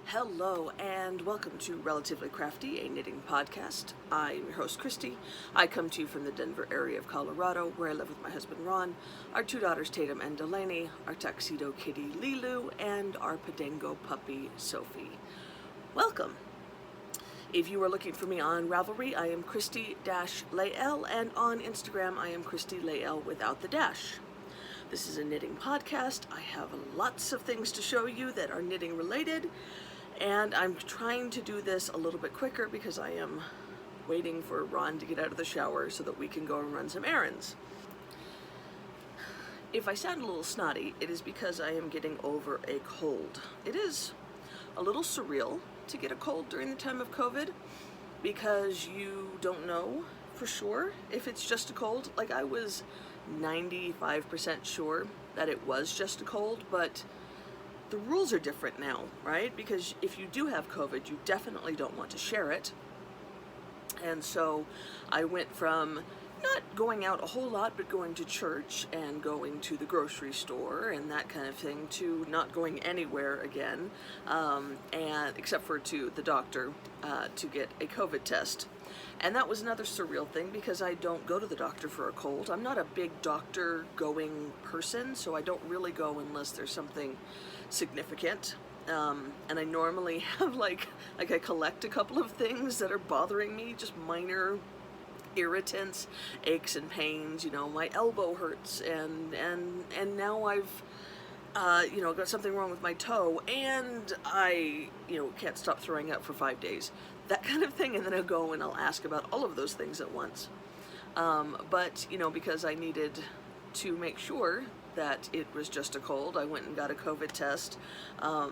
Hello and welcome to Relatively Crafty, a knitting podcast. I'm your host, Christy. I come to you from the Denver area of Colorado, where I live with my husband, Ron, our two daughters, Tatum and Delaney, our tuxedo kitty, Lilu, and our Podengo puppy, Sophie. Welcome. If you are looking for me on Ravelry, I am Christy-Lael, and on Instagram, I am Christy-Lael without the dash. This is a knitting podcast. I have lots of things to show you that are knitting related. And I'm trying to do this a little bit quicker because I am waiting for Ron to get out of the shower so that we can go and run some errands. If I sound a little snotty, it is because I am getting over a cold. It is a little surreal to get a cold during the time of COVID because you don't know for sure if it's just a cold. Like, I was 95% sure that it was just a cold, but the rules are different now, right? Because if you do have COVID, you definitely don't want to share it. And so I went from not going out a whole lot, but going to church and going to the grocery store and that kind of thing, to not going anywhere again, and except for to the doctor to get a COVID test. And that was another surreal thing because I don't go to the doctor for a cold. I'm not a big doctor going person, so I don't really go unless there's something significant. And I normally have like I collect a couple of things that are bothering me, just minor irritants, aches and pains. You know, my elbow hurts, and now I've got something wrong with my toe, and I can't stop throwing up for 5 days. That kind of thing, and then I'll go and I'll ask about all of those things at once. But because I needed to make sure that it was just a cold, I went and got a COVID test. I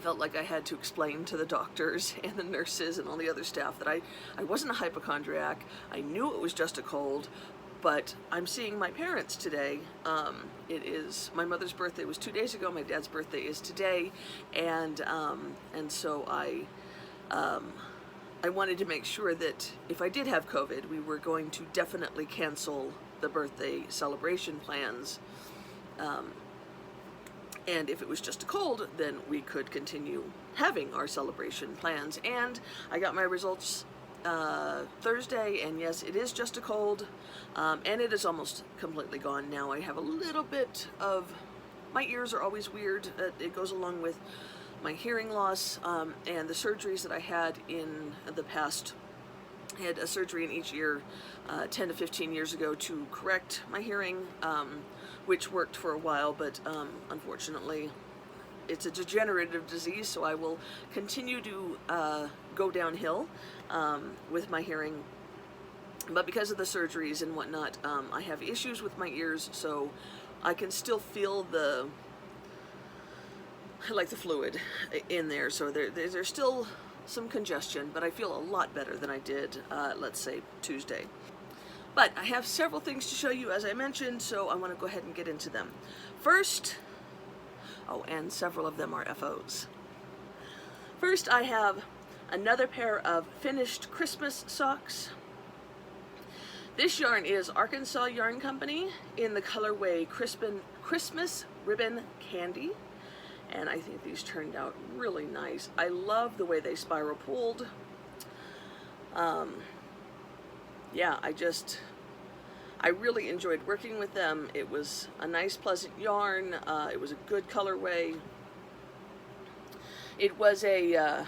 felt like I had to explain to the doctors and the nurses and all the other staff that I wasn't a hypochondriac. I knew it was just a cold, but I'm seeing my parents today. It is my mother's birthday was 2 days ago. My dad's birthday is today, and so I wanted to make sure that if I did have COVID, we were going to definitely cancel the birthday celebration plans. And if it was just a cold, then we could continue having our celebration plans. And I got my results Thursday, and yes, it is just a cold, and it is almost completely gone now. I have a little bit of, my ears are always weird. It goes along with my hearing loss, and the surgeries that I had in the past. I had a surgery in each ear 10 to 15 years ago to correct my hearing, which worked for a while, but unfortunately it's a degenerative disease, so I will continue to go downhill with my hearing. But because of the surgeries and whatnot, I have issues with my ears, so I can still feel the fluid in there, so there's still some congestion, but I feel a lot better than I did, let's say, Tuesday. But I have several things to show you, as I mentioned, so I want to go ahead and get into them. First, and several of them are FOs. First, I have another pair of finished Christmas socks. This yarn is Arkansas Yarn Company in the colorway Christmas Ribbon Candy. And I think these turned out really nice. I love the way they spiral pulled. Yeah, I really enjoyed working with them. It was a nice, pleasant yarn. It was a good colorway. It was an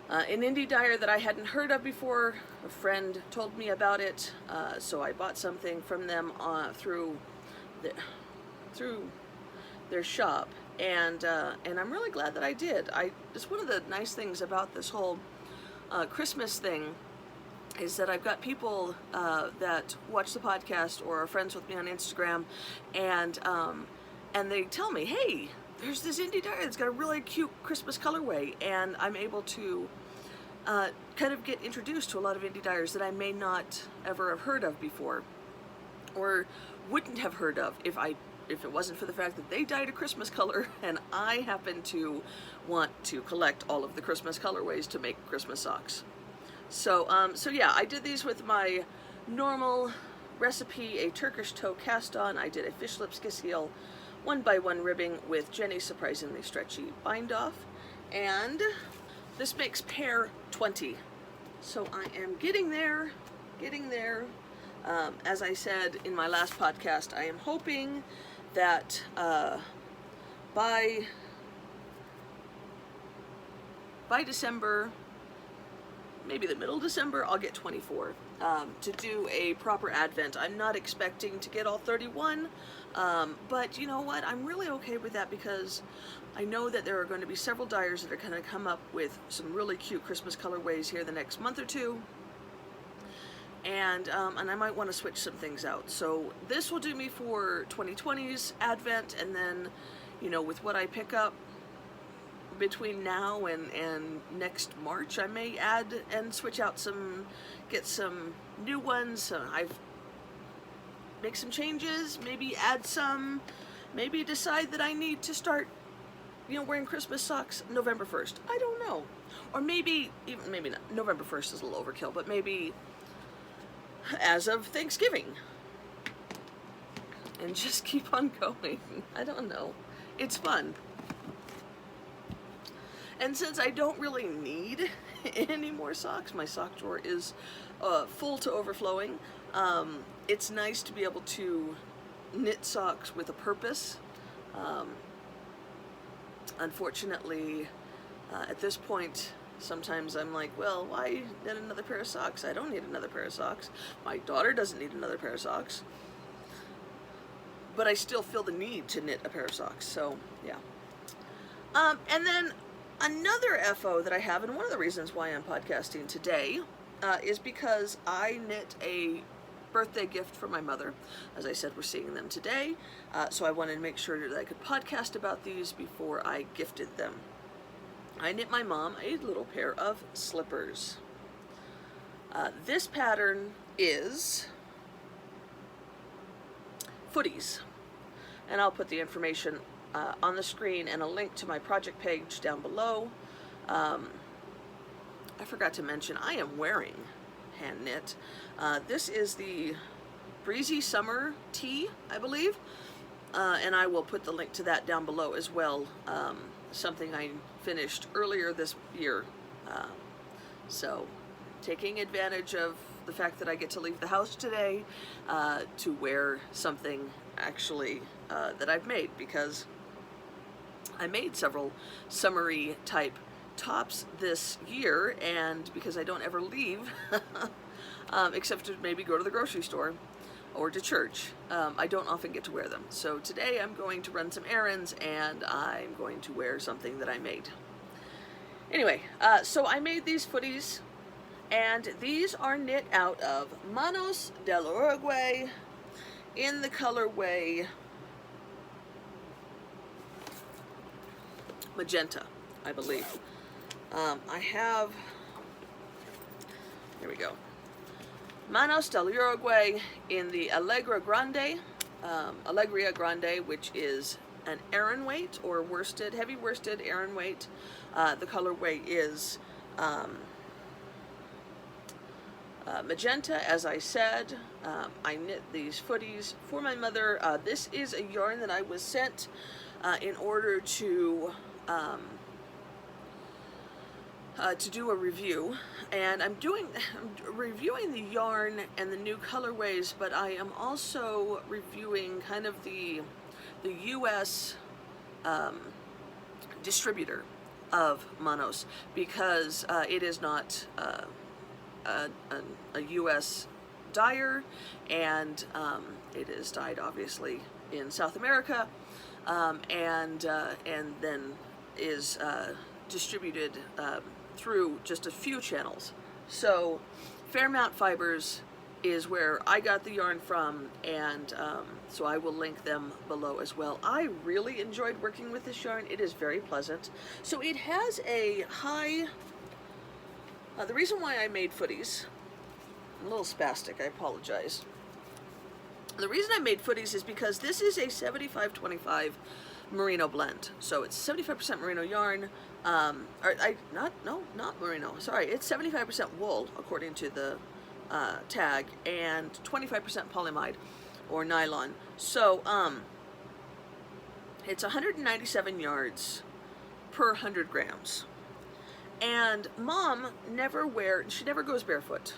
indie dyer that I hadn't heard of before. A friend told me about it, so I bought something from them through their shop, and I'm really glad that I did. It's one of the nice things about this whole Christmas thing is that I've got people that watch the podcast or are friends with me on Instagram, and they tell me, hey, there's this indie dyer that's got a really cute Christmas colorway, and I'm able to kind of get introduced to a lot of indie dyers that I may not ever have heard of before, or wouldn't have heard of if it wasn't for the fact that they dyed a Christmas color and I happen to want to collect all of the Christmas colorways to make Christmas socks. So yeah, I did these with my normal recipe, a Turkish toe cast on. I did a fish lip skis heel, 1x1 ribbing with Jenny's surprisingly stretchy bind off, and this makes pair 20. So I am getting there. As I said in my last podcast, I am hoping that by December, maybe the middle of December, I'll get 24 to do a proper Advent. I'm not expecting to get all 31, but you know what? I'm really okay with that because I know that there are going to be several dyers that are going to come up with some really cute Christmas colorways here the next month or two. And I might want to switch some things out. So this will do me for 2020's Advent, and then, you know, with what I pick up between now and next March, I may add and switch out some, get some new ones. I've make some changes, maybe add some, maybe decide that I need to start, you know, wearing Christmas socks November 1st. I don't know. Or maybe, even maybe not. November 1st is a little overkill, but maybe as of Thanksgiving. And just keep on going. I don't know. It's fun. And since I don't really need any more socks, my sock drawer is full to overflowing. It's nice to be able to knit socks with a purpose. Unfortunately, at this point, sometimes I'm like, well, why knit another pair of socks? I don't need another pair of socks. My daughter doesn't need another pair of socks. But I still feel the need to knit a pair of socks, so yeah. And then another FO that I have, and one of the reasons why I'm podcasting today, is because I knit a birthday gift for my mother. As I said, we're seeing them today, so I wanted to make sure that I could podcast about these before I gifted them. I knit my mom a little pair of slippers. This pattern is Footies, and I'll put the information on the screen and a link to my project page down below. I forgot to mention, I am wearing hand knit. This is the Breezy Summer Tee, I believe, and I will put the link to that down below as well. Something I finished earlier this year. So taking advantage of the fact that I get to leave the house today to wear something actually that I've made, because I made several summery type tops this year, and because I don't ever leave except to maybe go to the grocery store or to church, I don't often get to wear them. So today I'm going to run some errands and I'm going to wear something that I made. Anyway, so I made these footies, and these are knit out of Manos del Uruguay in the colorway Magenta, I believe. I have, here we go, Manos del Uruguay in the Alegria Grande, which is an Aran weight, or worsted, heavy worsted Aran weight. The colorway is Magenta, as I said. I knit these footies for my mother. This is a yarn that I was sent in order to do a review, and I'm reviewing the yarn and the new colorways, but I am also reviewing kind of the U.S. Distributor of Manos, because it is not a U.S. dyer, and it is dyed obviously in South America, and then is distributed through just a few channels. So Fairmount Fibers is where I got the yarn from, and so I will link them below as well. I really enjoyed working with this yarn. It is very pleasant. So it has a high, the reason why I made footies, I'm a little spastic, I apologize. The reason I made footies is because this is a 75-25 merino blend. So it's 75% merino yarn, not merino, sorry, it's 75% wool according to the tag, and 25% polyamide or nylon. So It's 197 yards per 100 grams. And Mom she never goes barefoot.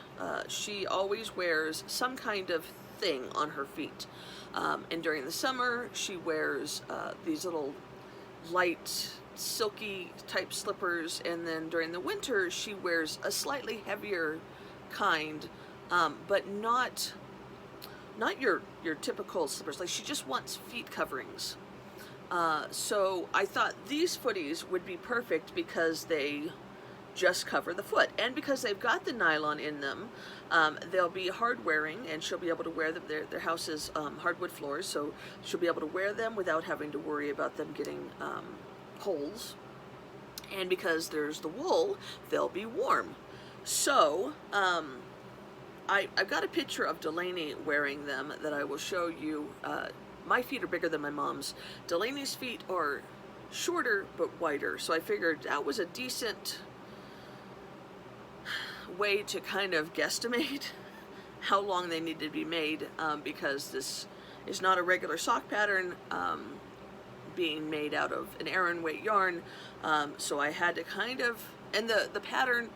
She always wears some kind of thing on her feet. And during the summer, she wears these little light, silky type slippers. And then during the winter, she wears a slightly heavier kind, but not your typical slippers. Like, she just wants feet coverings. So I thought these footies would be perfect because they just cover the foot, and because they've got the nylon in them, they'll be hard wearing, and she'll be able to wear them. Their house is hardwood floors, so she'll be able to wear them without having to worry about them getting holes. And because there's the wool, they'll be warm. So I've got a picture of Delaney wearing them that I will show you. My feet are bigger than my mom's. Delaney's feet are shorter but wider, so I figured that was a decent way to kind of guesstimate how long they need to be made, because this is not a regular sock pattern, being made out of an Aran weight yarn, so I had to kind of, and the pattern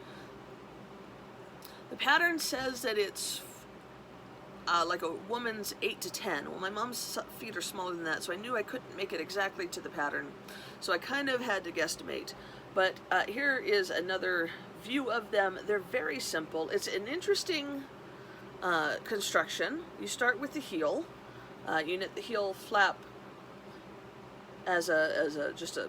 says that it's like a woman's 8 to 10. Well, my mom's feet are smaller than that, so I knew I couldn't make it exactly to the pattern, so I kind of had to guesstimate. But here is another view of them. They're very simple. It's an interesting construction. You start with the heel. You knit the heel flap as just a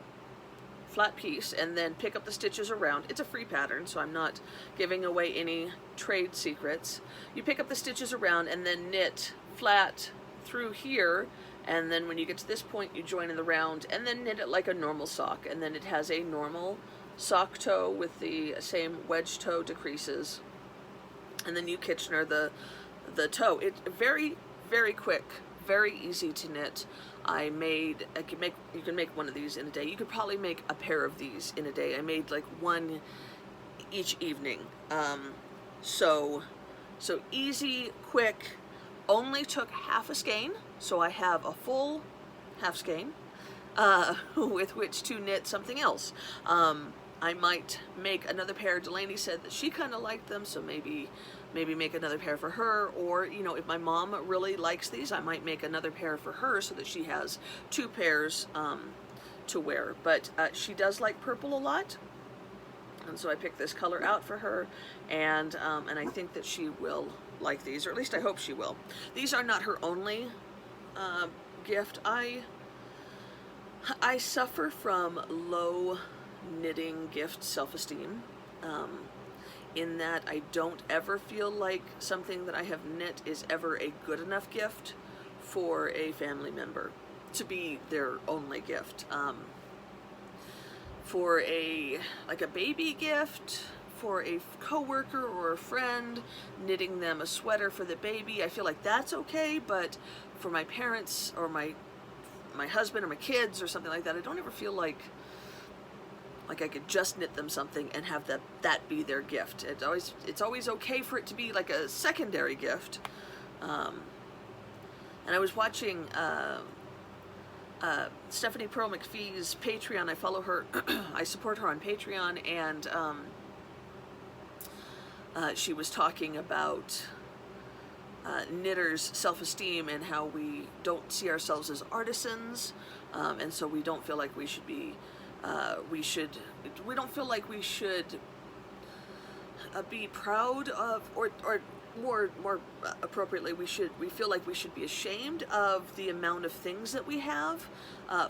flat piece, and then pick up the stitches around. It's a free pattern, so I'm not giving away any trade secrets. You pick up the stitches around and then knit flat through here, and then when you get to this point, you join in the round and then knit it like a normal sock, and then it has a normal sock toe with the same wedge toe decreases, and then you Kitchener the toe. It's very, very quick, very easy to knit. You can make one of these in a day. You could probably make a pair of these in a day. I made like one each evening. So easy, quick, only took half a skein, so I have a full half skein with which to knit something else. I might make another pair. Delaney said that she kind of liked them, so maybe make another pair for her, or, you know, if my mom really likes these, I might make another pair for her so that she has 2 pairs to wear. But she does like purple a lot, and so I picked this color out for her, and I think that she will like these, or at least I hope she will. These are not her only gift. I suffer from low knitting gift self-esteem, in that I don't ever feel like something that I have knit is ever a good enough gift for a family member to be their only gift. For a baby gift, for a coworker or a friend, knitting them a sweater for the baby, I feel like that's okay, but for my parents or my husband or my kids or something like that, I don't ever feel like I could just knit them something and have that be their gift. It's always okay for it to be like a secondary gift. And I was watching Stephanie Pearl McPhee's Patreon. I follow her. I support her on Patreon, and she was talking about knitters' self-esteem and how we don't see ourselves as artisans, and so we don't feel like we should be. We don't feel like we should be proud of, or more appropriately, we feel like we should be ashamed of the amount of things that we have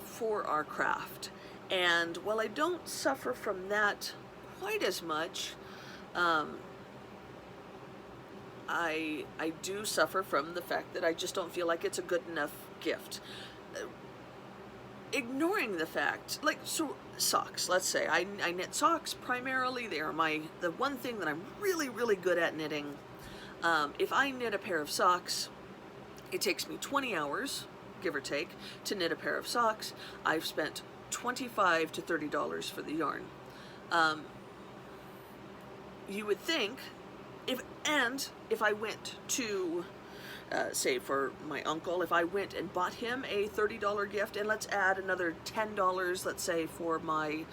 for our craft. And while I don't suffer from that quite as much, I do suffer from the fact that I just don't feel like it's a good enough gift. Ignoring the fact, like, so socks, let's say, I knit socks primarily. They are the one thing that I'm really, really good at knitting. If I knit a pair of socks, it takes me 20 hours, give or take, to knit a pair of socks. I've spent $25 to $30 for the yarn. You would think, if I went to say for my uncle, if I went and bought him a $30 gift, and let's add another $10, let's say for my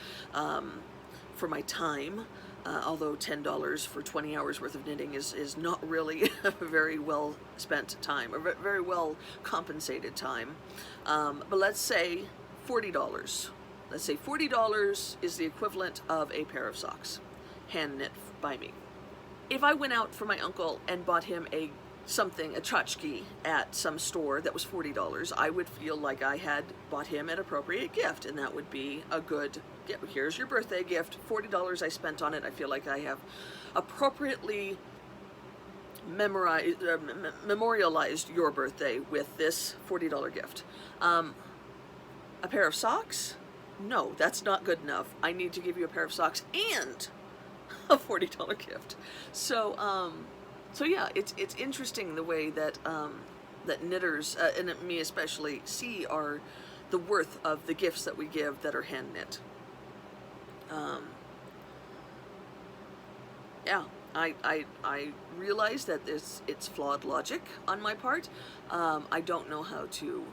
time, although $10 for 20 hours worth of knitting is not really a very well spent time, or very well compensated time. But let's say $40. Let's say $40 is the equivalent of a pair of socks, hand knit by me. If I went out for my uncle and bought him a tchotchke at some store that was $40, I would feel like I had bought him an appropriate gift, and that would be a good gift. Here's your birthday gift, $40 I spent on it. I feel like I have appropriately memorialized your birthday with this $40 gift. A pair of socks? No, that's not good enough. I need to give you a pair of socks and a $40 gift. So yeah, it's interesting the way that that knitters, and me especially, see the worth of the gifts that we give that are hand knit. Yeah, I realize that it's flawed logic on my part. I don't know how to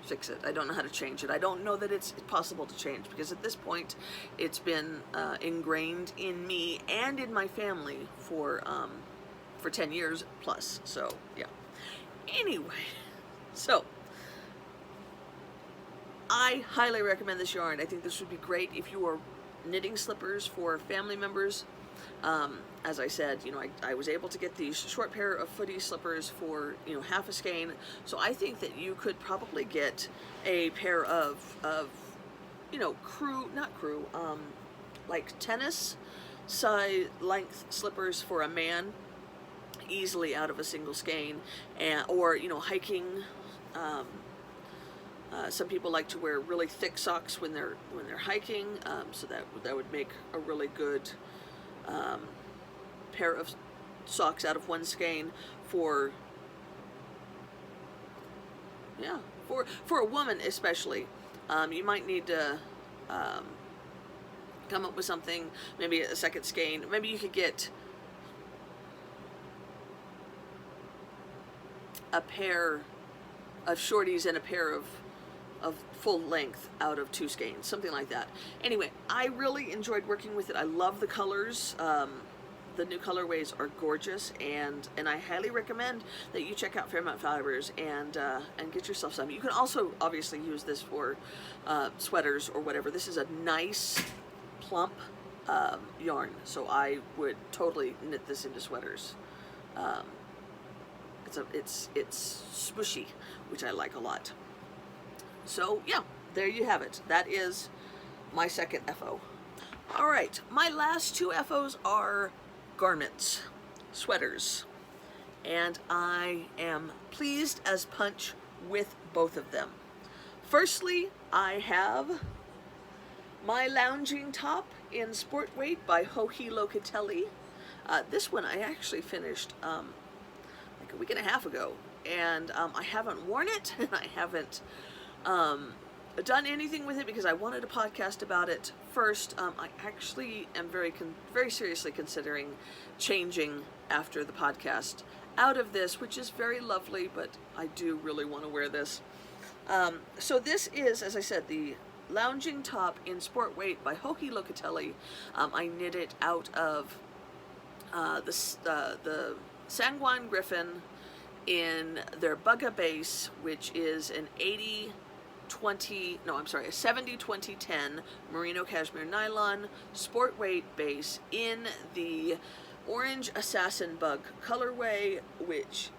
fix it. I don't know how to change it. I don't know that it's possible to change, because at this point it's been ingrained in me and in my family for 10 years plus. So yeah. Anyway, so I highly recommend this yarn. I think this would be great if you are knitting slippers for family members. As I said, I was able to get these short pair of Footie slippers for, half a skein. So I think that you could probably get a pair of like tennis size length slippers for a man easily out of a single skein, or hiking. Some people like to wear really thick socks when they're hiking, so that would make a really good pair of socks out of one skein for a woman especially. You might need to come up with something, maybe a second skein. Maybe you could get a pair of shorties and a pair of full length out of two skeins, something like that. Anyway, I really enjoyed working with it. I love the colors. The new colorways are gorgeous, and I highly recommend that you check out Fairmount Fibers and get yourself some. You can also obviously use this for sweaters or whatever. This is a nice plump yarn, so I would totally knit this into sweaters. It's swooshy, which I like a lot. So yeah, there you have it. That is my second FO. All right, my last two FOs are garments, sweaters, and I am pleased as punch with both of them. Firstly, I have my lounging top in Sport Weight by Joji Locatelli. This one I actually finished like a week and a half ago, and I haven't worn it, and I haven't done anything with it because I wanted a podcast about it first. I actually am very seriously considering changing after the podcast out of this, which is very lovely, but I do really want to wear this. So this is, as I said, the lounging top in Sport Weight by Joji Locatelli. I knit it out of the Sanguine Griffin in their Bugga base, which is an 70-20-10 merino cashmere nylon Sport Weight base in the orange assassin bug colorway, which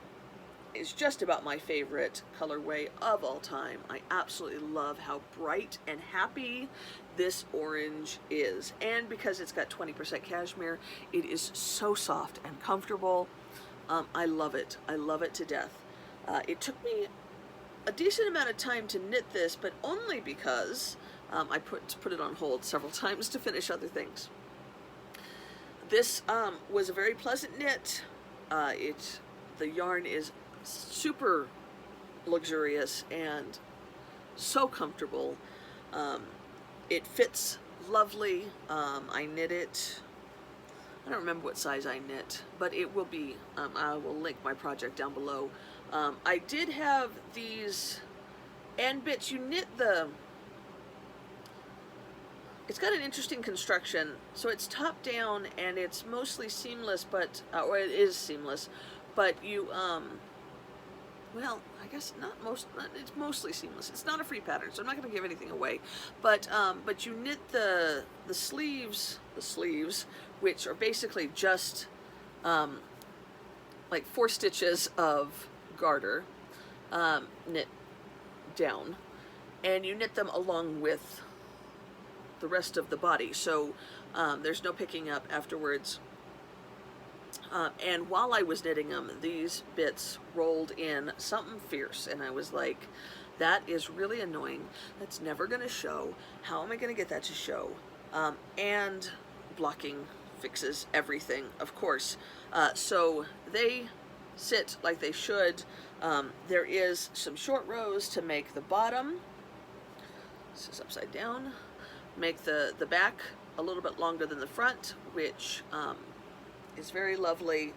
is just about my favorite colorway of all time. I absolutely love how bright and happy this orange is, and because it's got 20% cashmere, it is so soft and comfortable. I love it. I love it to death. It took me a decent amount of time to knit this, but only because I put it on hold several times to finish other things. This was a very pleasant knit. The yarn is super luxurious and so comfortable. It fits lovely. I knit it, I don't remember what size I knit, but it will be, I will link my project down below. I did have these end bits. You knit the... It's got an interesting construction. So it's top down and it's mostly seamless, but or it is seamless, but you well, I guess it's mostly seamless. It's not a free pattern, so I'm not going to give anything away. But you knit the sleeves, which are basically just like 4 stitches of garter knit down, and you knit them along with the rest of the body, so there's no picking up afterwards. And while I was knitting them, these bits rolled in something fierce, and I was like, that is really annoying. That's never going to show. How am I going to get that to show? And blocking fixes everything, of course. So they sit like they should. There is some short rows to make the bottom. This is upside down. Make the back a little bit longer than the front, which is very lovely.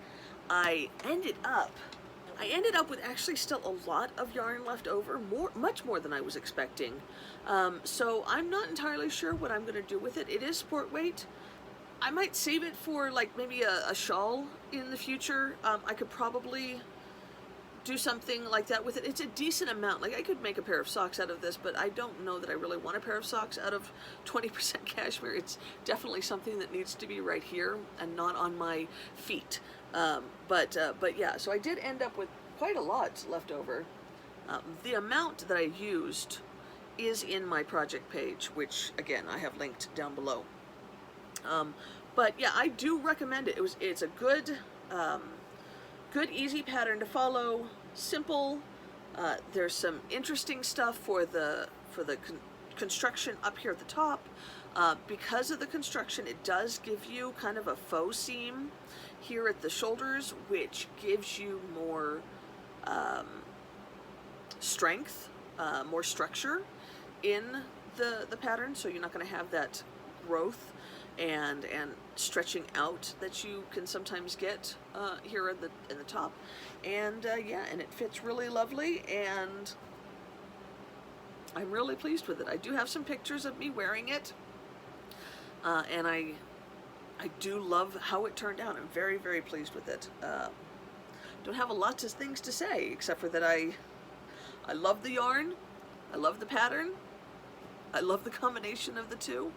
I ended up with actually still a lot of yarn left over, much more than I was expecting. So I'm not entirely sure what I'm going to do with it. It is sport weight. I might save it for like maybe a shawl in the future. I could probably do something like that with it. It's a decent amount. Like I could make a pair of socks out of this, but I don't know that I really want a pair of socks out of 20% cashmere. It's definitely something that needs to be right here and not on my feet. But yeah, so I did end up with quite a lot left over. The amount that I used is in my project page, which again I have linked down below. But yeah, I do recommend it. It's a good easy pattern to follow, simple. There's some interesting stuff for the construction up here at the top. Because of the construction, it does give you kind of a faux seam here at the shoulders, which gives you more strength, more structure in the pattern, so you're not going to have that growth and stretching out that you can sometimes get here in the top. And yeah, and it fits really lovely, and I'm really pleased with it. I do have some pictures of me wearing it, and I do love how it turned out. I'm very, very pleased with it. Don't have a lot of things to say except for that I love the yarn, I love the pattern, I love the combination of the two.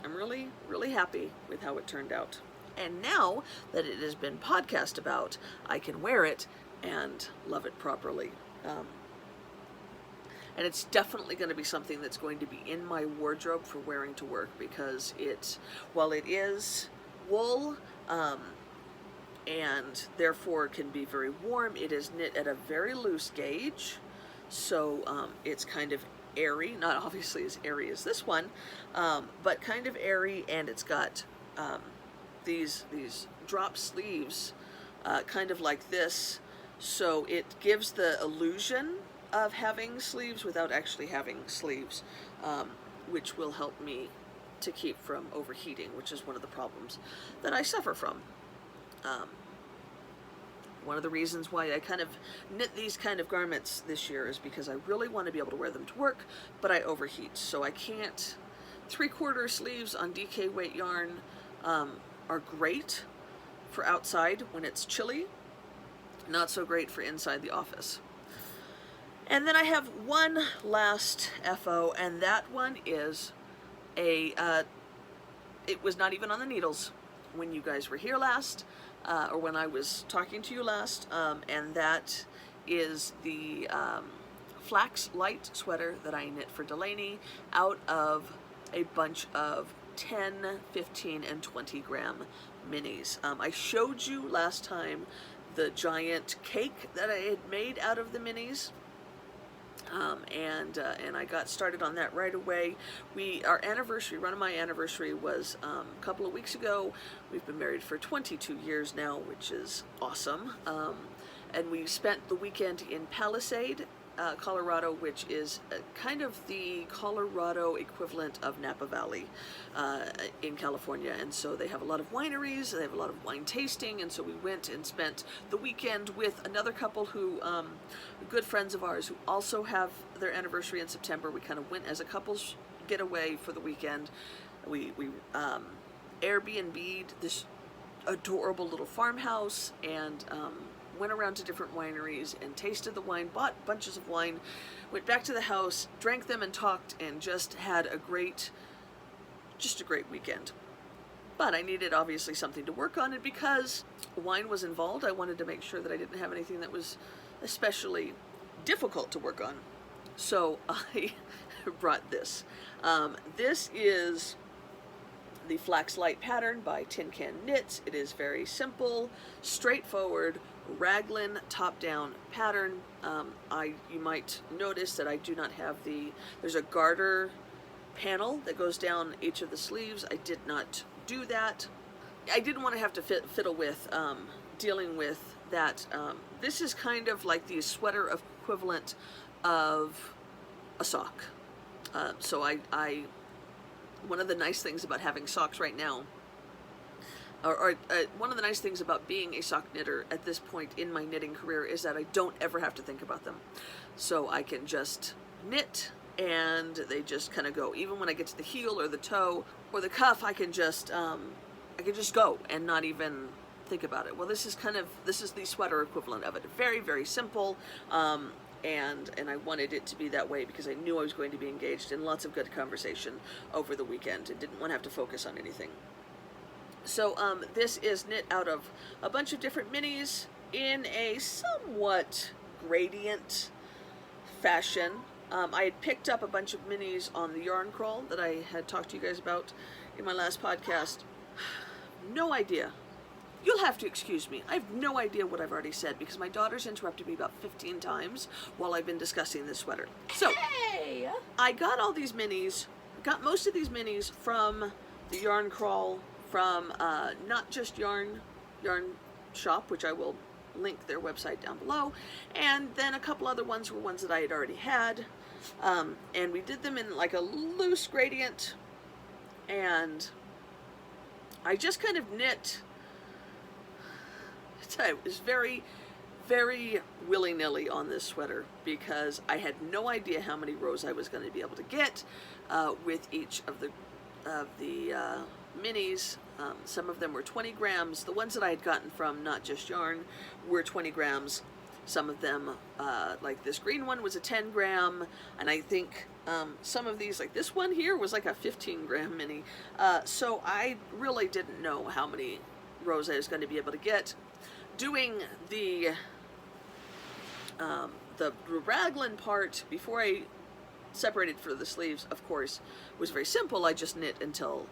I'm really, really happy with how it turned out. And now that it has been podcast about, I can wear it and love it properly. And it's definitely going to be something that's going to be in my wardrobe for wearing to work, because while it is wool, and therefore can be very warm, it is knit at a very loose gauge, so it's kind of airy, not obviously as airy as this one, but kind of airy, and it's got these drop sleeves, kind of like this, so it gives the illusion of having sleeves without actually having sleeves, which will help me to keep from overheating, which is one of the problems that I suffer from. One of the reasons why I kind of knit these kind of garments this year is because I really want to be able to wear them to work, but I overheat, so I can't. 3/4 sleeves on DK weight yarn are great for outside when it's chilly, not so great for inside the office. And then I have one last FO, and that one is it was not even on the needles when you guys were here last, or when I was talking to you last, and that is the flax light sweater that I knit for Delaney out of a bunch of 10, 15, and 20 gram minis. I showed you last time the giant cake that I had made out of the minis. And I got started on that right away. Our anniversary, run of my anniversary, was a couple of weeks ago. We've been married for 22 years now, which is awesome. And we spent the weekend in Palisade, Colorado, which is kind of the Colorado equivalent of Napa Valley in California. And so they have a lot of wineries, they have a lot of wine tasting, and so we went and spent the weekend with another couple who, good friends of ours, who also have their anniversary in September. We kind of went as a couple's getaway for the weekend. We Airbnb'd this adorable little farmhouse and went around to different wineries and tasted the wine, bought bunches of wine, went back to the house, drank them and talked, and just had a great weekend. But I needed obviously something to work on, and because wine was involved, I wanted to make sure that I didn't have anything that was especially difficult to work on. So I brought this. This is the Flax Light pattern by Tin Can Knits. It is very simple, straightforward, raglan top-down pattern. You might notice that I do not have there's a garter panel that goes down each of the sleeves. I did not do that. I didn't want to have to fiddle with dealing with that. This is kind of like the sweater equivalent of a sock. So one of the nice things about having socks right now, or one of the nice things about being a sock knitter at this point in my knitting career, is that I don't ever have to think about them. So I can just knit and they just kind of go. Even when I get to the heel or the toe or the cuff, I can just go and not even think about it. Well, this is the sweater equivalent of it. Very, very simple. And I wanted it to be that way because I knew I was going to be engaged in lots of good conversation over the weekend and didn't want to have to focus on anything. So this is knit out of a bunch of different minis in a somewhat gradient fashion. I had picked up a bunch of minis on the yarn crawl that I had talked to you guys about in my last podcast. No idea. You'll have to excuse me. I have no idea what I've already said because my daughter's interrupted me about 15 times while I've been discussing this sweater. So, hey! I got all these minis, got most of these minis from the yarn crawl, from Not Just Yarn Shop, which I will link their website down below, and then a couple other ones were ones that I had already had, and we did them in like a loose gradient, and I just kind of knit. It was very, very willy-nilly on this sweater because I had no idea how many rows I was going to be able to get with each of the minis. Some of them were 20 grams. The ones that I had gotten from Not Just Yarn were 20 grams. Some of them, like this green one, was a 10 gram, and I think some of these, like this one here, was like a 15 gram mini. So I really didn't know how many rows I was going to be able to get. Doing the raglan part before I separated for the sleeves, of course, was very simple. I just knit until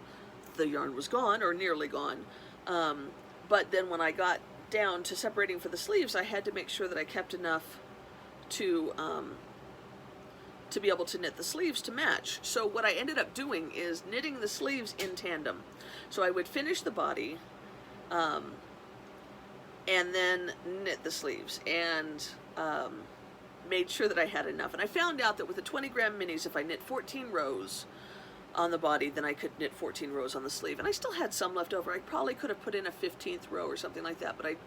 the yarn was gone or nearly gone. But then when I got down to separating for the sleeves, I had to make sure that I kept enough to be able to knit the sleeves to match. So what I ended up doing is knitting the sleeves in tandem. So I would finish the body, and then knit the sleeves, and made sure that I had enough. And I found out that with the 20 gram minis, if I knit 14 rows on the body, then I could knit 14 rows on the sleeve. And I still had some left over. I probably could have put in a 15th row or something like that, but I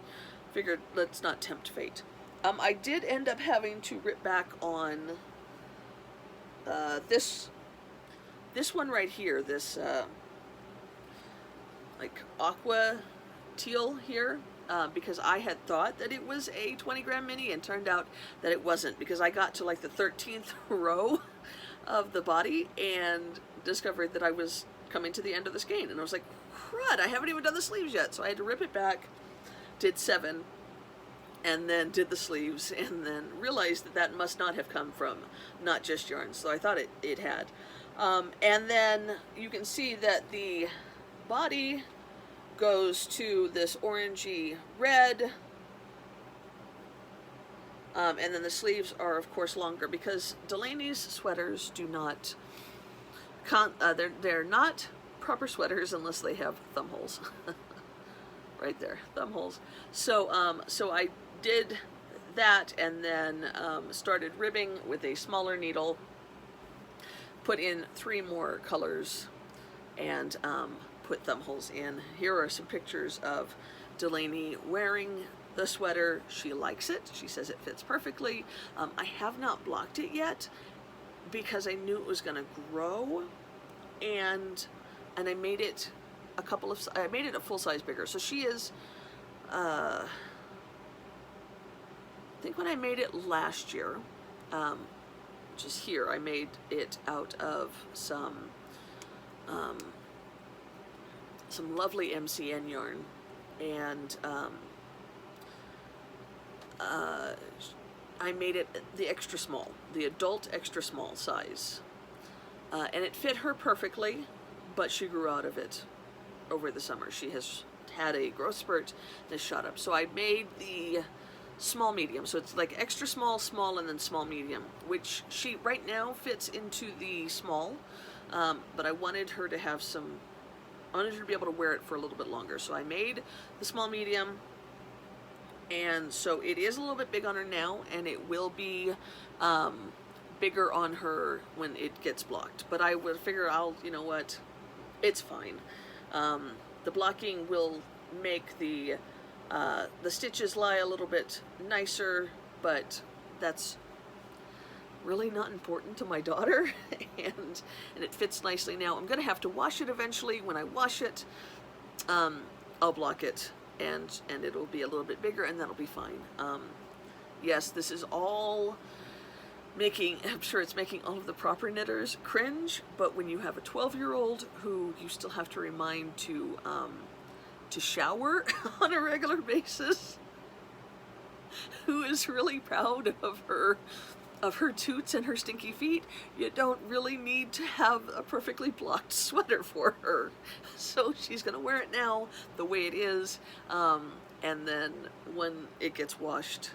figured let's not tempt fate. I did end up having to rip back on this one right here, this like aqua teal here. Because I had thought that it was a 20 gram mini and turned out that it wasn't, because I got to like the 13th row of the body and discovered that I was coming to the end of the skein, and I was like, crud, I haven't even done the sleeves yet. So I had to rip it back, did 7, and then did the sleeves, and then realized that that must not have come from Not Just Yarn, so I thought it had. And then you can see that the body goes to this orangey red, and then the sleeves are of course longer because Delaney's sweaters do not they're not proper sweaters unless they have thumb holes. Right there, thumb holes. So so I did that, and then started ribbing with a smaller needle, put in 3 more colors, and put thumb holes in. Here are some pictures of Delaney wearing the sweater. She likes it. She says it fits perfectly. I have not blocked it yet because I knew it was going to grow, and I made it I made it a full size bigger. So she is, I think when I made it last year, which is here, I made it out of some lovely MCN yarn, and I made it the extra small, the adult extra small size, and it fit her perfectly, but she grew out of it over the summer. She has had a growth spurt and has shot up. So I made the small medium, so it's like extra small, small, and then small medium, which she right now fits into the small, but I wanted her to have I wanted her to be able to wear it for a little bit longer. So I made the small medium, and so it is a little bit big on her now, and it will be bigger on her when it gets blocked. But I would figure you know what, it's fine. The blocking will make the stitches lie a little bit nicer, but that's really not important to my daughter, and it fits nicely now. I'm gonna have to wash it eventually. When I wash it, I'll block it, and it'll be a little bit bigger, and that'll be fine. Yes, this is all I'm sure it's making all of the proper knitters cringe, but when you have a 12-year-old who you still have to remind to shower on a regular basis, who is really proud of her toots and her stinky feet, you don't really need to have a perfectly blocked sweater for her. So she's gonna wear it now the way it is, and then when it gets washed,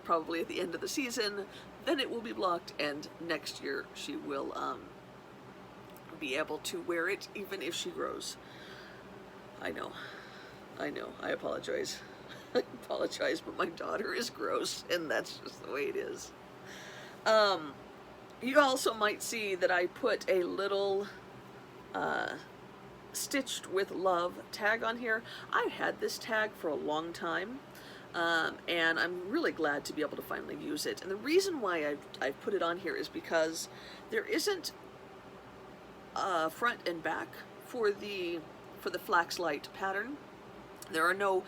probably at the end of the season, then it will be blocked, and next year she will be able to wear it even if she grows. I know, I apologize. I apologize, but my daughter is gross, and that's just the way it is. You also might see that I put a little stitched with love tag on here. I've had this tag for a long time, and I'm really glad to be able to finally use it. And the reason why I've put it on here is because there isn't front and back for the flax light pattern. There are no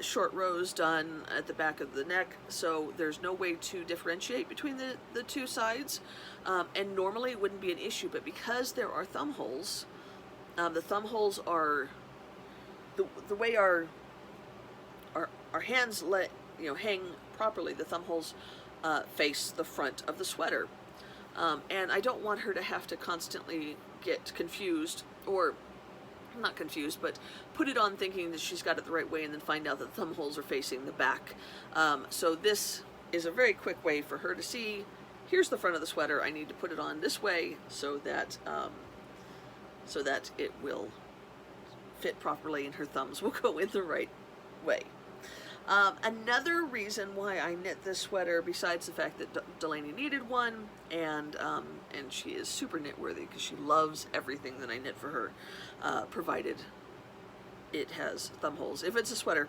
short rows done at the back of the neck, so there's no way to differentiate between the two sides, and normally it wouldn't be an issue, but because there are thumb holes, the thumb holes are the way our hands hang properly. The thumb holes face the front of the sweater, and I don't want her to have to constantly get confused, or not confused, but put it on thinking that she's got it the right way and then find out that the thumb holes are facing the back. So this is a very quick way for her to see, here's the front of the sweater, I need to put it on this way so that it will fit properly and her thumbs will go in the right way. Another reason why I knit this sweater, besides the fact that Delaney needed one, and she is super knit worthy because she loves everything that I knit for her, provided it has thumb holes, if it's a sweater,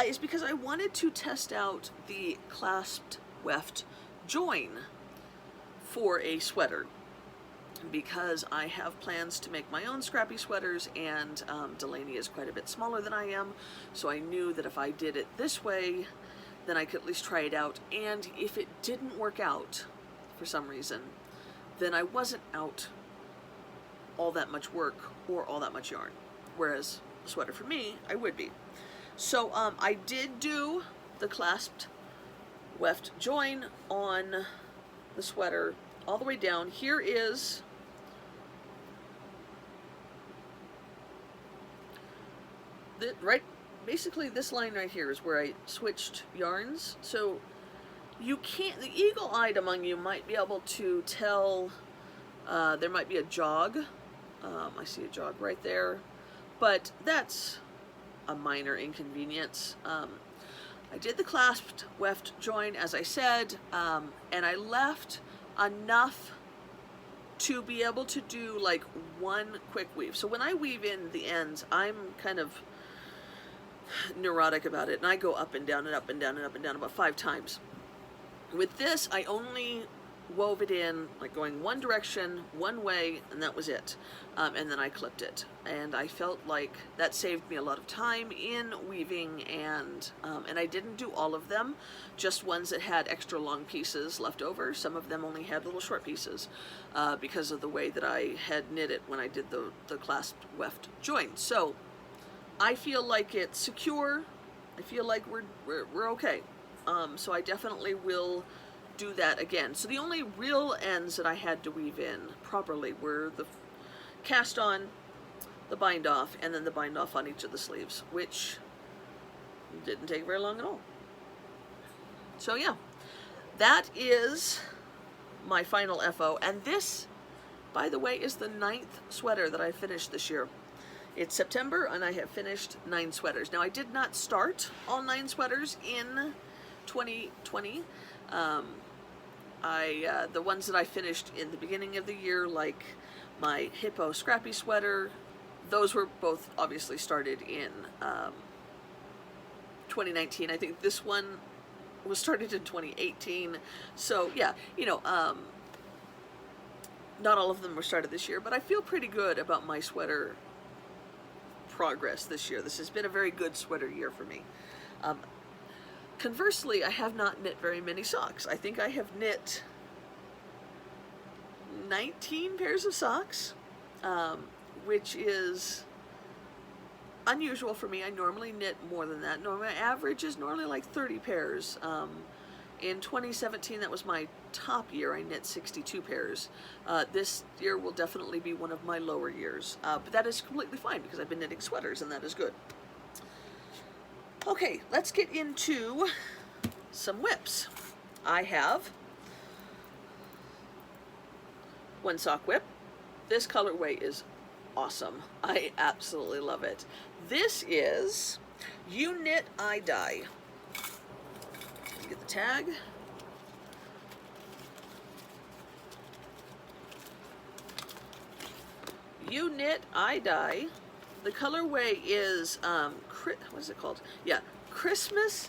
is because I wanted to test out the clasped weft join for a sweater, because I have plans to make my own scrappy sweaters, and Delaney is quite a bit smaller than I am, so I knew that if I did it this way, then I could at least try it out, and if it didn't work out for some reason, then I wasn't out all that much work or all that much yarn, whereas a sweater for me, I would be. So I did do the clasped weft join on the sweater all the way down. Here is basically this line right here is where I switched yarns. So you can't, the eagle-eyed among you might be able to tell there might be a jog. I see a jog right there, but that's a minor inconvenience. I did the clasped weft join, as I said, and I left enough to be able to do like one quick weave. So when I weave in the ends, I'm kind of neurotic about it, and I go up and down and up and down and up and down about 5 times. With this, I only wove it in like going one direction, one way, and that was it. And then I clipped it, and I felt like that saved me a lot of time in weaving, and I didn't do all of them, just ones that had extra long pieces left over. Some of them only had little short pieces because of the way that I had knit it when I did the clasped weft join. So I feel like it's secure. I feel like we're okay. So I definitely will do that again. So the only real ends that I had to weave in properly were the cast on, the bind off, and then the bind off on each of the sleeves, which didn't take very long at all. So yeah, that is my final FO, and this, by the way, is the 9th sweater that I finished this year. It's September, and I have finished 9 sweaters. Now, I did not start all 9 sweaters in 2020. The ones that I finished in the beginning of the year, like my Hippo Scrappy sweater, those were both obviously started in 2019. I think this one was started in 2018. So yeah, you know, not all of them were started this year, but I feel pretty good about my sweater progress this year. This has been a very good sweater year for me. Conversely, I have not knit very many socks. I think I have knit 19 pairs of socks, which is unusual for me. I normally knit more than that. Normally, my average is normally like 30 pairs. In 2017, that was my top year. I knit 62 pairs. This year will definitely be one of my lower years, but that is completely fine because I've been knitting sweaters, and that is good. Okay, let's get into some whips. I have one sock whip. This colorway is awesome. I absolutely love it. This is You Knit, I Dye. Get the tag. You Knit, I Dye. The colorway is, what is it called? Yeah, Christmas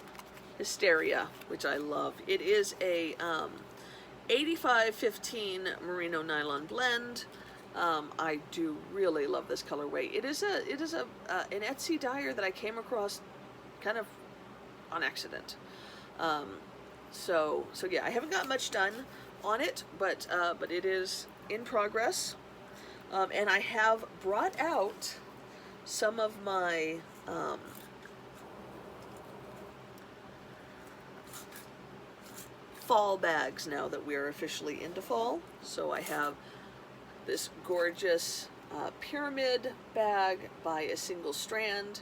Hysteria, which I love. It is a 85-15 merino nylon blend. I do really love this colorway. It is an Etsy dyer that I came across kind of on accident. So yeah, I haven't got much done on it, but it is in progress. And I have brought out some of my fall bags now that we are officially into fall. So I have this gorgeous pyramid bag by A Single Strand,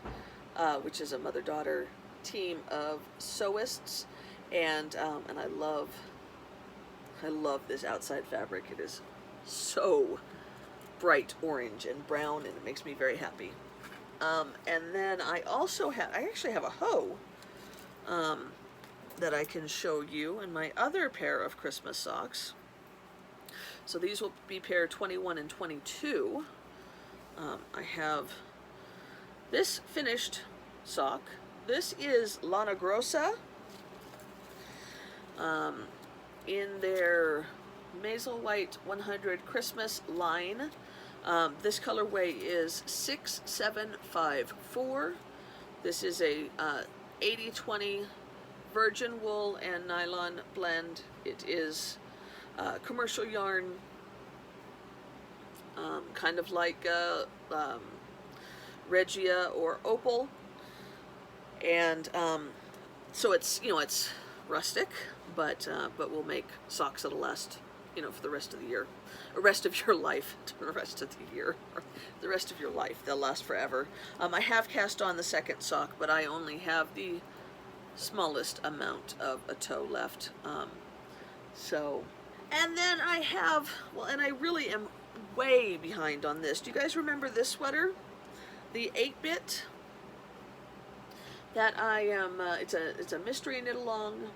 which is a mother-daughter team of sewists, and I love this outside fabric. It is so bright orange and brown, and it makes me very happy. And then I actually have a hoe that I can show you in my other pair of Christmas socks. So these will be pair 21 and 22. I have this finished sock. This is Lana Grossa in their Maisel White 100 Christmas line. This colorway is 6754. This is a 80-20 virgin wool and nylon blend. It is commercial yarn, kind of like Regia or Opal, and so it's, you know, it's rustic, but we'll make socks that'll last, you know, for the rest of the year, or rest of your life, the rest of the year, the rest of your life. They'll last forever. I have cast on the second sock, but I only have the smallest amount of a toe left. So, and then I have, well, and I really am way behind on this. Do you guys remember this sweater? The 8-bit that I am, it's a mystery knit along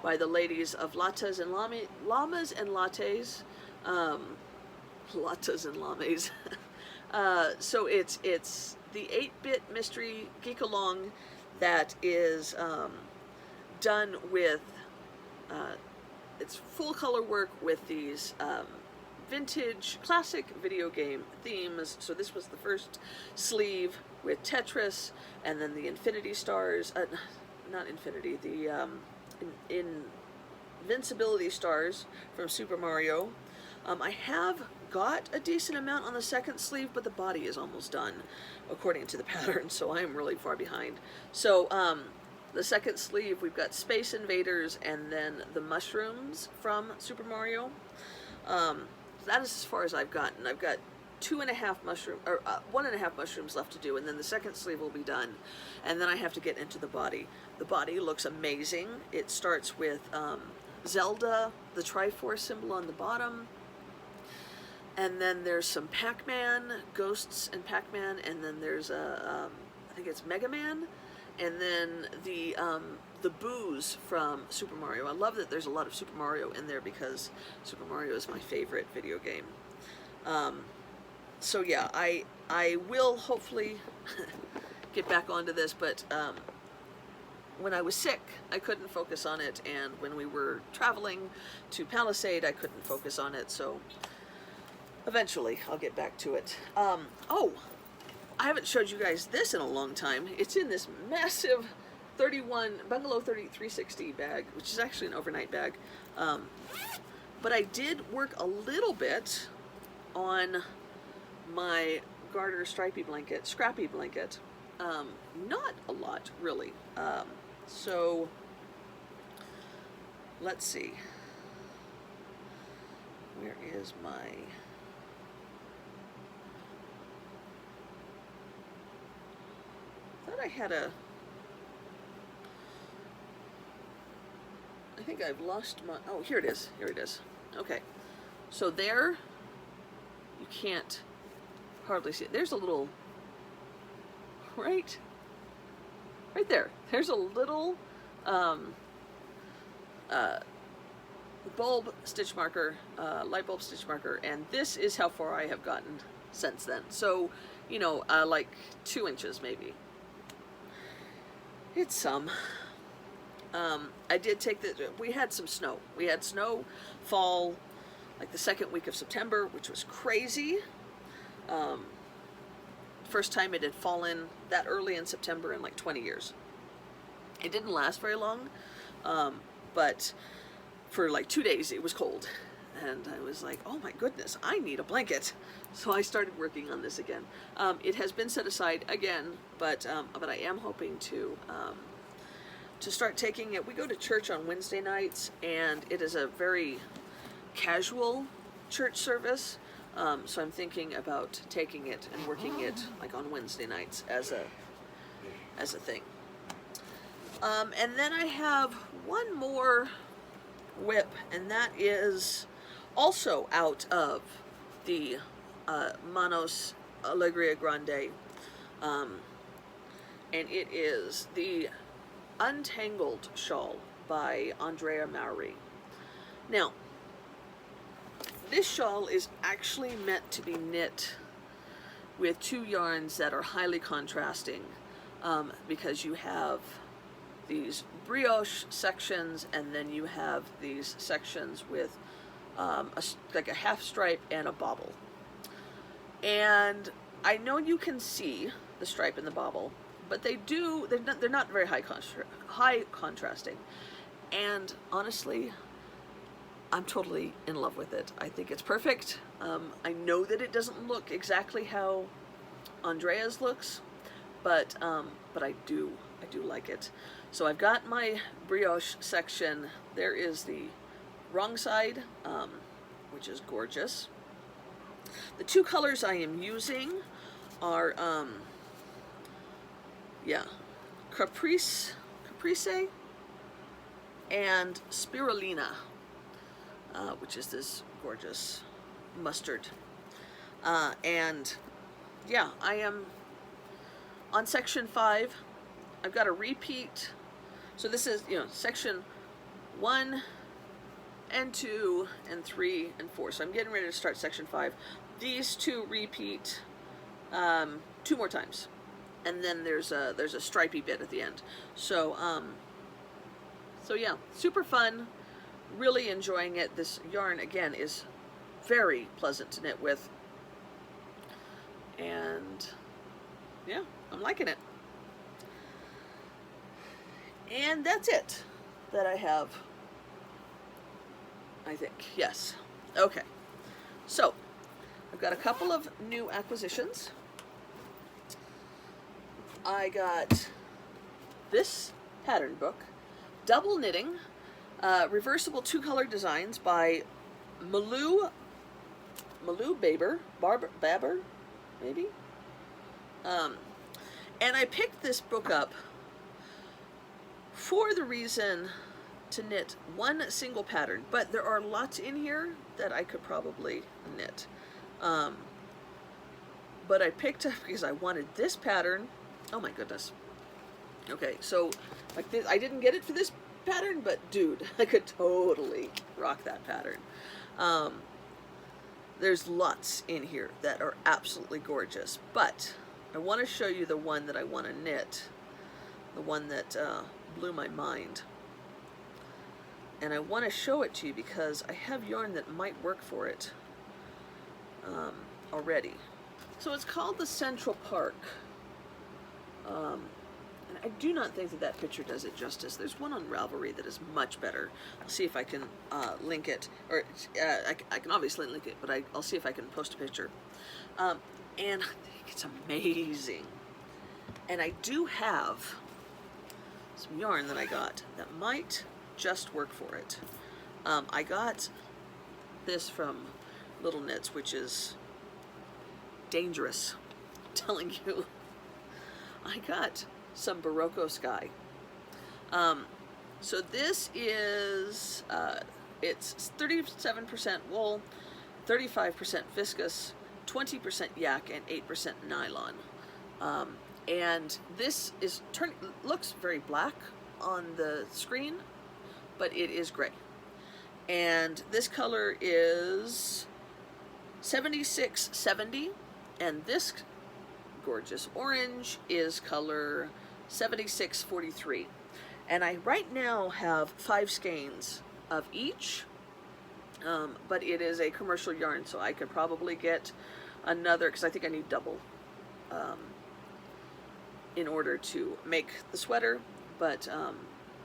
by the ladies of Llamas and Lattes. Lattes and Lames. So it's the 8-bit mystery geek along that is done with, it's full color work with these vintage classic video game themes. So this was the first sleeve with Tetris, and then the Infinity Stars, not Infinity, the Invincibility Stars from Super Mario. I have got a decent amount on the second sleeve, but the body is almost done according to the pattern, so I am really far behind. So the second sleeve, we've got Space Invaders and then the mushrooms from Super Mario. That is as far as I've gotten. I've got 1.5 mushrooms left to do, and then the second sleeve will be done, and then I have to get into the body. The body looks amazing. It starts with Zelda, the Triforce symbol on the bottom, and then there's some Pac-Man, Ghosts and Pac-Man, and then there's I think it's Mega Man, and then the Boos from Super Mario. I love that there's a lot of Super Mario in there because Super Mario is my favorite video game. So yeah, I will hopefully get back onto this, but when I was sick, I couldn't focus on it, and when we were traveling to Palisade, I couldn't focus on it, so eventually I'll get back to it. Oh, I haven't showed you guys this in a long time. It's in this massive Bungalow 360 bag, which is actually an overnight bag. But I did work a little bit on my garter stripy blanket, scrappy blanket. Not a lot, really. So let's see. Where is my... I thought I had a... I think I've lost my... Oh, here it is. Here it is. Okay. So there, you can't hardly see it. There's a little... Right there. There's a little bulb stitch marker, light bulb stitch marker, and this is how far I have gotten since then. So, you know, like 2 inches maybe. It's some. I did take we had some snow. We had snow fall like the second week of September, which was crazy. First time it had fallen that early in September in like 20 years. It didn't last very long, but for like 2 days it was cold. And I was like, oh my goodness, I need a blanket. So I started working on this again. It has been set aside again, but I am hoping to start taking it. We go to church on Wednesday nights, and it is a very casual church service. So I'm thinking about taking it and working it like on Wednesday nights as a thing. And then I have one more whip, and that is also out of the Manos Alegria Grande, and it is the Untangled Shawl by Andrea Maury. Now, this shawl is actually meant to be knit with 2 yarns that are highly contrasting, because you have these brioche sections, and then you have these sections with like a half stripe and a bobble. And I know you can see the stripe and the bobble, but they're not very high contrasting. And honestly, I'm totally in love with it. I think it's perfect. I know that it doesn't look exactly how Andrea's looks, but I do like it. So I've got my brioche section. There is the wrong side, which is gorgeous. The 2 colors I am using are Caprice and Spirulina, which is this gorgeous mustard. And yeah, I am on section 5. I've got a repeat. So this is, you know, section 1 and 2 and 3 and 4. So I'm getting ready to start section 5. These 2 repeat 2 more times, and then there's a stripy bit at the end. So so yeah, super fun. Really enjoying it. This yarn again is very pleasant to knit with, and yeah, I'm liking it. And that's it that I have, I think. Yes. Okay. So, I've got a couple of new acquisitions. I got this pattern book, Double Knitting, Reversible 2-Color Designs by Malou Baber, maybe? And I picked this book up for the reason to knit one single pattern, but there are lots in here that I could probably knit. But I picked up because I wanted this pattern. Oh my goodness. Okay, so like this, I didn't get it for this pattern, but dude, I could totally rock that pattern. There's lots in here that are absolutely gorgeous, but I want to show you the one that I want to knit, the one that blew my mind. And I want to show it to you because I have yarn that might work for it already. So it's called the Central Park. And I do not think that that picture does it justice. There's one on Ravelry that is much better. I'll see if I can link it, or I can obviously link it, but I'll see if I can post a picture. And I think it's amazing. And I do have some yarn that I got that might just work for it. I got this from Little Knits, which is dangerous, I'm telling you. I got some Barocco Sky. So this is, it's 37% wool, 35% viscose, 20% yak, and 8% nylon. And this is looks very black on the screen, but it is gray. And this color is 7670, and this gorgeous orange is color 7643. And I right now have 5 skeins of each, but it is a commercial yarn, so I could probably get another, because I think I need double in order to make the sweater, but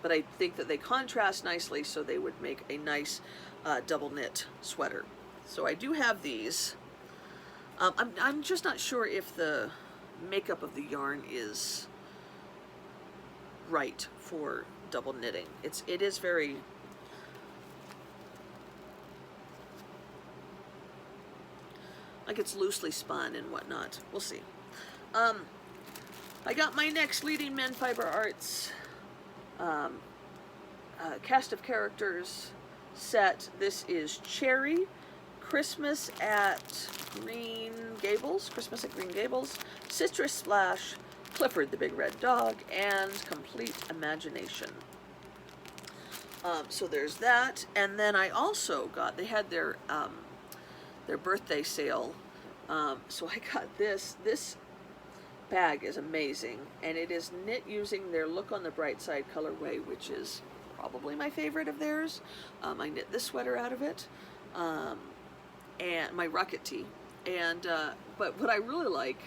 I think that they contrast nicely, so they would make a nice double knit sweater. So I do have these. I'm just not sure if the makeup of the yarn is right for double knitting. It is very like it's loosely spun and whatnot. We'll see. I got my next Leading Men Fiber Arts cast of characters set. This is Cherry, Christmas at Green Gables, Citrus Splash, Clifford the Big Red Dog, and Complete Imagination. So there's that, and then I also got, they had their birthday sale, so I got this. This bag is amazing, and it is knit using their Look on the Bright Side colorway, which is probably my favorite of theirs. I knit this sweater out of it, and my Rocket tee. And but what I really like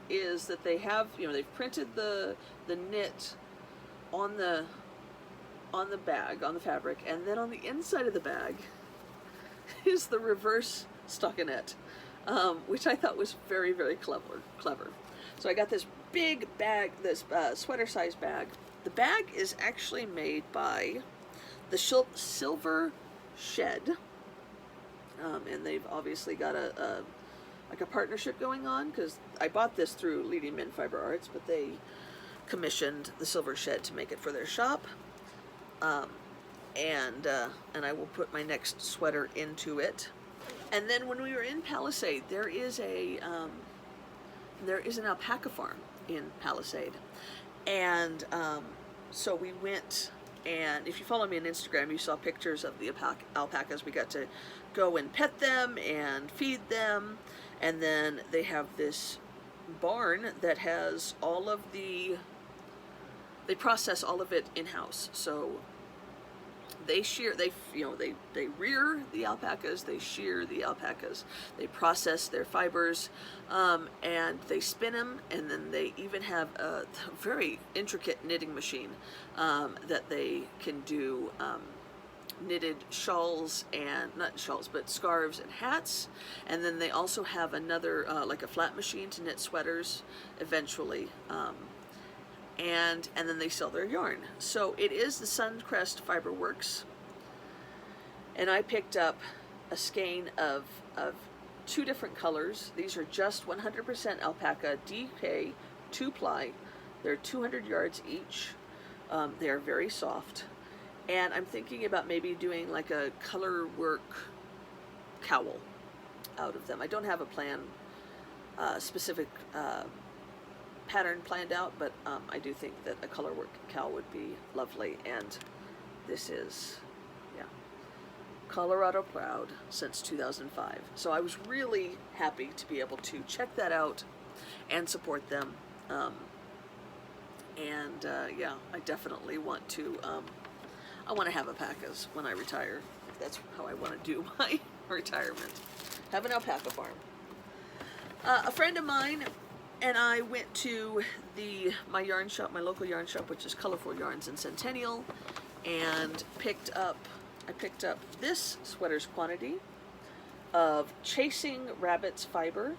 is that they have, you know, they've printed the knit on the bag, on the fabric, and then on the inside of the bag is the reverse stockinette, which I thought was very, very clever. So I got this big bag, this sweater size bag. The bag is actually made by the Silver Shed, and they've obviously got like a partnership going on, because I bought this through Leading Men Fiber Arts, but they commissioned the Silver Shed to make it for their shop. And I will put my next sweater into it. And then when we were in Palisade, there is an alpaca farm in Palisade, And so we went, and if you follow me on Instagram, you saw pictures of the alpacas. We got to go and pet them and feed them, and then they have this barn that has all of the, they process all of it in-house. So they shear, they rear the alpacas, they shear the alpacas, they process their fibers, and they spin them, and then they even have a very intricate knitting machine that they can do knitted shawls, and not shawls, but scarves and hats. And then they also have another like a flat machine to knit sweaters eventually. And then they sell their yarn. So it is the Suncrest Fiber Works, and I picked up a skein of 2 different colors. These are just 100% alpaca DK 2-ply. They're 200 yards each. They are very soft, and I'm thinking about maybe doing like a color work cowl out of them. I don't have a plan, specific pattern planned out, but I do think that a color work cowl would be lovely. And this is, yeah, Colorado proud since 2005. So I was really happy to be able to check that out and support them. Yeah, I definitely want to, I want to have alpacas when I retire. That's how I want to do my retirement. Have an alpaca farm. A friend of mine and I went to my yarn shop, my local yarn shop, which is Colorful Yarns in Centennial, and I picked up this sweater's quantity of Chasing Rabbits fiber.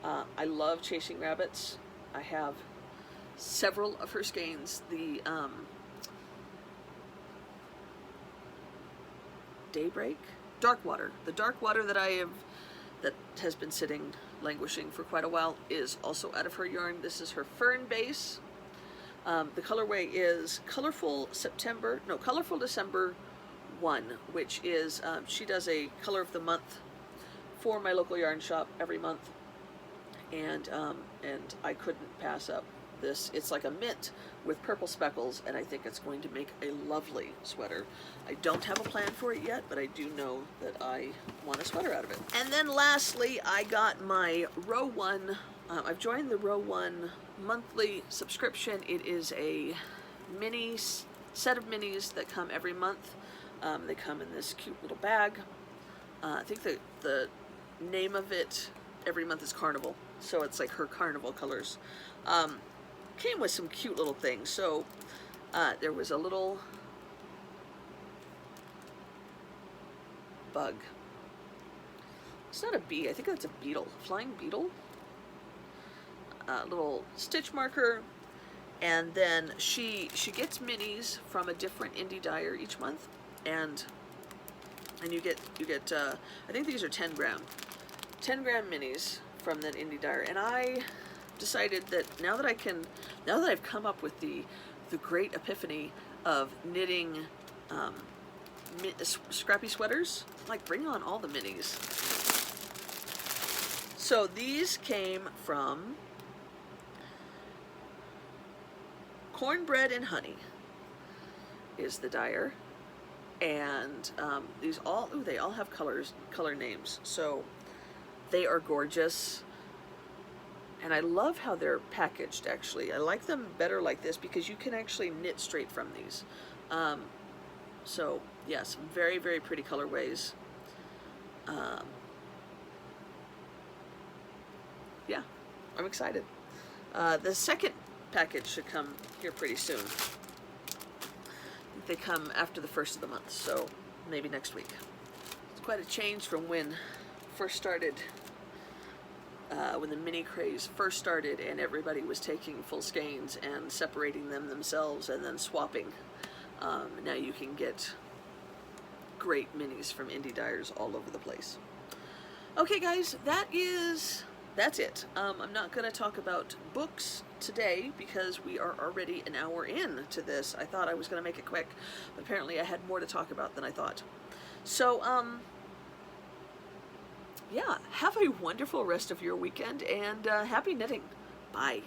I love Chasing Rabbits. I have several of her skeins. The Daybreak, Dark Water. The Dark Water that that has been sitting languishing for quite a while is also out of her yarn. This is her fern base. The colorway is Colorful December 1, which is, she does a color of the month for my local yarn shop every month, and I couldn't pass up this. It's like a mint with purple speckles, and I think it's going to make a lovely sweater. I don't have a plan for it yet, but I do know that I want a sweater out of it. And then lastly, I got my Row 1, I've joined the Row 1 monthly subscription. It is a mini set of minis that come every month. They come in this cute little bag. I think the name of it every month is Carnival, so it's like her carnival colors. Came with some cute little things. So there was a little bug. It's not a bee, I think that's a beetle, flying beetle. Little stitch marker, and then she gets minis from a different indie dyer each month, and you get I think these are 10 gram minis from that indie dyer. And I decided that now that I've come up with the great epiphany of knitting scrappy sweaters, like, bring on all the minis. So these came from Cornbread and Honey is the dyer, and these all, they all have color names, so they are gorgeous. And I love how they're packaged, actually. I like them better like this because you can actually knit straight from these. So, yes, very, very pretty colorways. Yeah, I'm excited. The second package should come here pretty soon. I think they come after the 1st of the month, so maybe next week. It's quite a change from when first started, when the mini craze first started and everybody was taking full skeins and separating them themselves and then swapping. Now you can get great minis from indie dyers all over the place. Okay guys, that's it. I'm not going to talk about books today because we are already an hour in to this. I thought I was going to make it quick, but apparently I had more to talk about than I thought. So, yeah, have a wonderful rest of your weekend, and happy knitting. Bye.